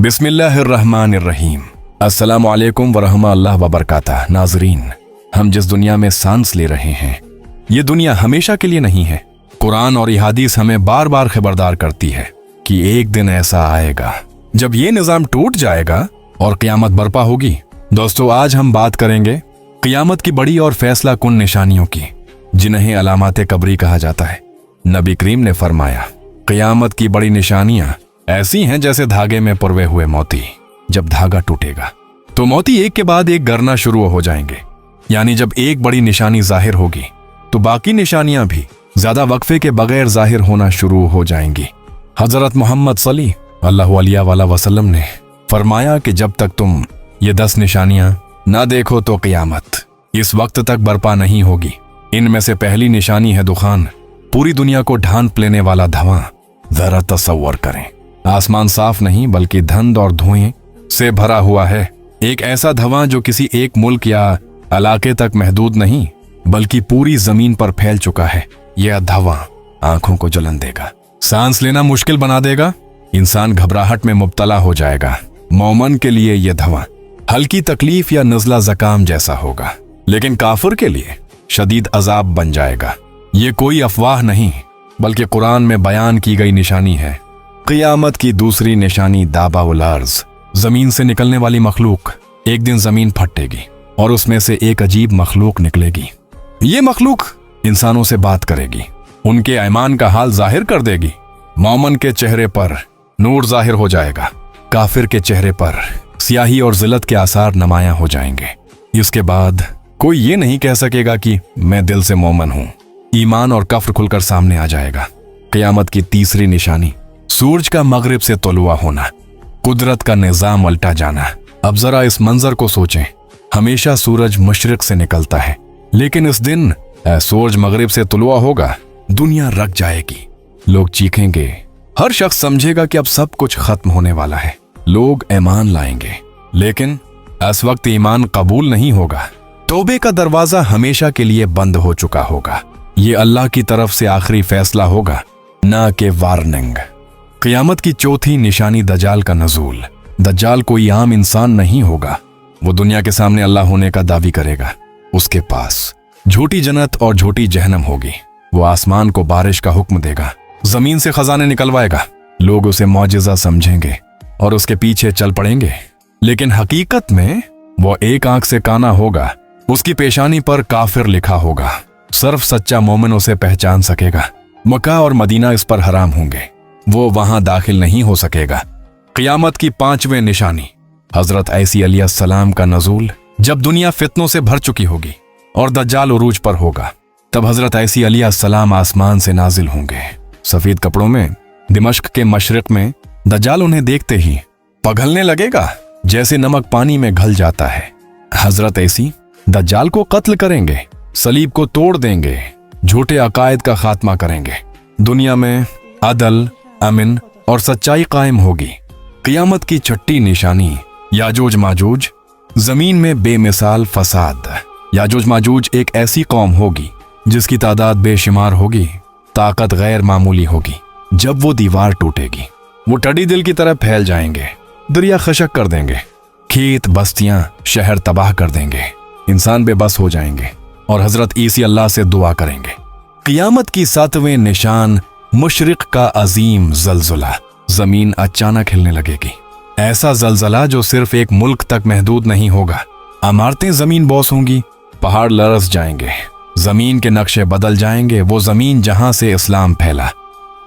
बिस्मिल्लाहिर्रहमानिर्रहीम। अस्सलामु अलैकुम वरहमतुल्लाहि वबरकातुहू। नाज़रीन, हम जिस दुनिया में सांस ले रहे हैं, ये दुनिया हमेशा के लिए नहीं है। कुरान और हदीस हमें बार बार खबरदार करती है कि एक दिन ऐसा आएगा जब ये निज़ाम टूट जाएगा और क़यामत बर्पा होगी। दोस्तों, आज हम बात करेंगे क़यामत की बड़ी और फैसला कुन निशानियों की, जिन्हें अलामाते कब्री कहा जाता है। नबी करीम ने फरमाया, क़यामत की बड़ी निशानियां ऐसी हैं जैसे धागे में पुरवे हुए मोती। जब धागा टूटेगा तो मोती एक के बाद एक गिरना शुरू हो जाएंगे। यानी जब एक बड़ी निशानी जाहिर होगी तो बाकी निशानियां भी ज्यादा वक्फे के बगैर जाहिर होना शुरू हो जाएंगी। हजरत मोहम्मद सल्लल्लाहु अलैहि वसल्लम ने फरमाया कि जब तक तुम ये 10 निशानियां ना देखो तो क़यामत इस वक्त तक बर्पा नहीं होगी। इनमें से पहली निशानी है दुखान, पूरी दुनिया को ढांप लेने वाला धुआं। जरा तसव्वुर करें, आसमान साफ नहीं बल्कि धुंध और धुएं से भरा हुआ है। एक ऐसा धुआं जो किसी एक मुल्क या इलाके तक महदूद नहीं बल्कि पूरी जमीन पर फैल चुका है। यह धुआं आंखों को जलन देगा, सांस लेना मुश्किल बना देगा, इंसान घबराहट में मुब्तला हो जाएगा। मोमन के लिए यह धुआं हल्की तकलीफ या नज़ला ज़काम जैसा होगा, लेकिन काफिर के लिए शदीद अजाब बन जाएगा। ये कोई अफवाह नहीं बल्कि कुरान में बयान की गई निशानी है। क़यामत की दूसरी निशानी दाबाउल अर्ज़, जमीन से निकलने वाली मखलूक। एक दिन जमीन फटेगी और उसमें से एक अजीब मखलूक निकलेगी। ये मखलूक इंसानों से बात करेगी, उनके ईमान का हाल जाहिर कर देगी। मोमन के चेहरे पर नूर जाहिर हो जाएगा, काफिर के चेहरे पर स्याही और जिल्लत के आसार नुमायां हो जाएंगे। इसके बाद कोई ये नहीं कह सकेगा कि मैं दिल से मोमन हूं। ईमान और कफ्र खुलकर सामने आ जाएगा। क़यामत की तीसरी निशानी सूरज का मगरिब से तुलुआ होना, कुदरत का निजाम उल्टा जाना। अब जरा इस मंजर को सोचें। हमेशा सूरज मशरिक से निकलता है, लेकिन इस दिन सूरज मगरिब से तुलुआ होगा, दुनिया रख जाएगी। लोग चीखेंगे, हर शख्स समझेगा कि अब सब कुछ खत्म होने वाला है। लोग ईमान लाएंगे, लेकिन इस वक्त ईमान कबूल नहीं होगा। तौबे का दरवाजा हमेशा के लिए बंद हो चुका होगा। ये अल्लाह की तरफ से आखिरी फैसला होगा, ना कि वार्निंग। क़यामत की चौथी निशानी दज्जाल का नज़ूल। दज्जाल कोई आम इंसान नहीं होगा। वो दुनिया के सामने अल्लाह होने का दावी करेगा। उसके पास झूठी जन्नत और झूठी जहन्नम होगी। वो आसमान को बारिश का हुक्म देगा, जमीन से खजाने निकलवाएगा। लोग उसे मौजिज़ा समझेंगे और उसके पीछे चल पड़ेंगे, लेकिन हकीकत में वो एक आंख से काना होगा। उसकी पेशानी पर काफिर लिखा होगा। सिर्फ सच्चा मोमिन उसे पहचान सकेगा। मक्का और मदीना इस पर हराम होंगे, वो वहां दाखिल नहीं हो सकेगा। क़यामत की 5वीं निशानी हजरत ईसा अलैहिस्सलाम का नज़ूल। जब दुनिया फितनों से भर चुकी होगी और दज्जाल उरूज पर होगा, तब हजरत ईसा अलैहिस्सलाम आसमान से नाजिल होंगे सफेद कपड़ों में। दिमश्क के मशरिक में दज्जाल उन्हें देखते ही पिघलने लगेगा, जैसे नमक पानी में घल जाता है। हजरत ईसा दज्जाल को कत्ल करेंगे, सलीब को तोड़ देंगे, झूठे अकायद का खात्मा करेंगे। दुनिया में अदल, अमन और सच्चाई कायम होगी। क़यामत की 6ठी निशानी याजूज माजूज, जमीन में बेमिसाल फसाद। याजूज माजूज एक ऐसी कौम होगी जिसकी तादाद बेशुमार होगी, ताकत गैर मामूली होगी। जब वो दीवार टूटेगी, वो टडी दिल की तरह फैल जाएंगे, दरिया खशक कर देंगे, खेत बस्तियां शहर तबाह कर देंगे, इंसान बेबस हो जाएंगे और हजरत ईसा अल्लाह से दुआ करेंगे। क़यामत की 7वीं निशान मशरिक का अजीम ज़लज़ला। जमीन अचानक हिलने लगेगी, ऐसा ज़लज़ला जो सिर्फ एक मुल्क तक महदूद नहीं होगा। इमारतें जमीन बोस होंगी, पहाड़ लरस जाएंगे, जमीन के नक्शे बदल जाएंगे। वो जमीन जहां से इस्लाम फैला,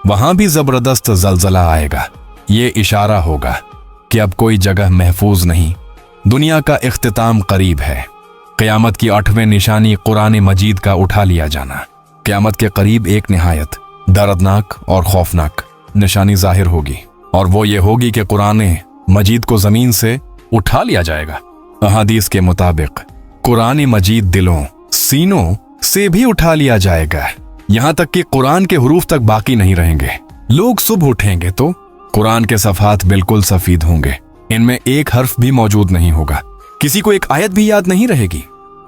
वहां भी जबरदस्त ज़लज़ला आएगा। ये इशारा होगा कि अब कोई जगह महफूज नहीं, दुनिया का इख्तिताम करीब है। क़यामत की 8वीं निशानी कुरान मजीद का उठा लिया जाना। क़यामत के करीब एक निहायत दर्दनाक और खौफनाक निशानी जाहिर होगी, और वो ये होगी कि कुरान मजीद को जमीन से उठा लिया जाएगा। अहादीस के मुताबिक कुरान मजीद दिलों, सीनों से भी उठा लिया जाएगा, यहां तक कि कुरान के हुरूफ तक बाकी नहीं रहेंगे। लोग सुबह उठेंगे तो कुरान के सफ़हात बिल्कुल सफेद होंगे, इनमें एक हर्फ भी मौजूद नहीं होगा, किसी को एक आयत भी याद नहीं रहेगी।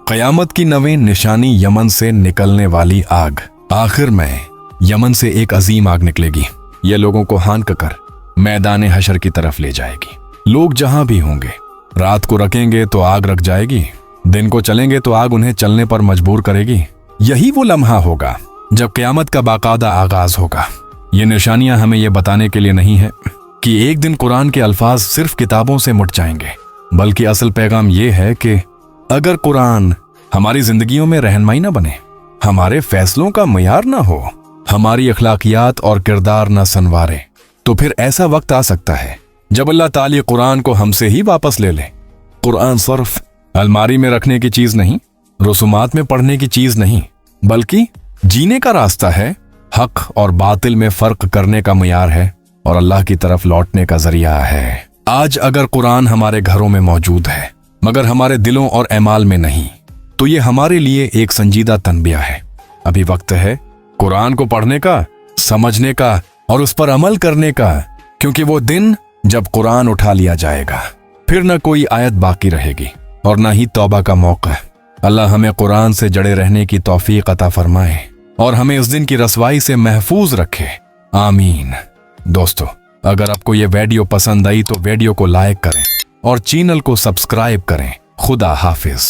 क़यामत की 9वीं निशानी यमन से निकलने वाली आग। आखिर में यमन से एक अजीम आग निकलेगी। ये लोगों को हांक कर मैदान हशर की तरफ ले जाएगी। लोग जहां भी होंगे, रात को रखेंगे तो आग रख जाएगी, दिन को चलेंगे तो आग उन्हें चलने पर मजबूर करेगी। यही वो लम्हा होगा जब क़यामत का बाकायदा आगाज होगा। ये निशानियां हमें ये बताने के लिए नहीं है कि एक दिन कुरान के अल्फाज सिर्फ किताबों से मुट जाएंगे, बल्कि असल पैगाम ये है कि अगर कुरान हमारी जिंदगियों में रहनुमाई न बने, हमारे फैसलों का मयार न हो, हमारी अखलाकियात और किरदार न संवारे, तो फिर ऐसा वक्त आ सकता है जब अल्लाह ताला कुरान को हमसे ही वापस ले ले। कुरान सिर्फ अलमारी में रखने की चीज नहीं, रसूमात में पढ़ने की चीज नहीं, बल्कि जीने का रास्ता है, हक और बातिल में फर्क करने का मयार है और अल्लाह की तरफ लौटने का जरिया है। आज अगर कुरान हमारे घरों में मौजूद है मगर हमारे दिलों और एमाल में नहीं, तो ये हमारे लिए एक संजीदा तनबिया है। अभी वक्त है कुरान को पढ़ने का, समझने का और उस पर अमल करने का, क्योंकि वो दिन जब कुरान उठा लिया जाएगा फिर न कोई आयत बाकी रहेगी और न ही तौबा का मौका। अल्लाह हमें कुरान से जड़े रहने की तौफीक अता फरमाए और हमें उस दिन की रसवाई से महफूज रखे। आमीन। दोस्तों, अगर आपको ये वीडियो पसंद आई तो वीडियो को लाइक करें और चैनल को सब्सक्राइब करें। खुदा हाफिज।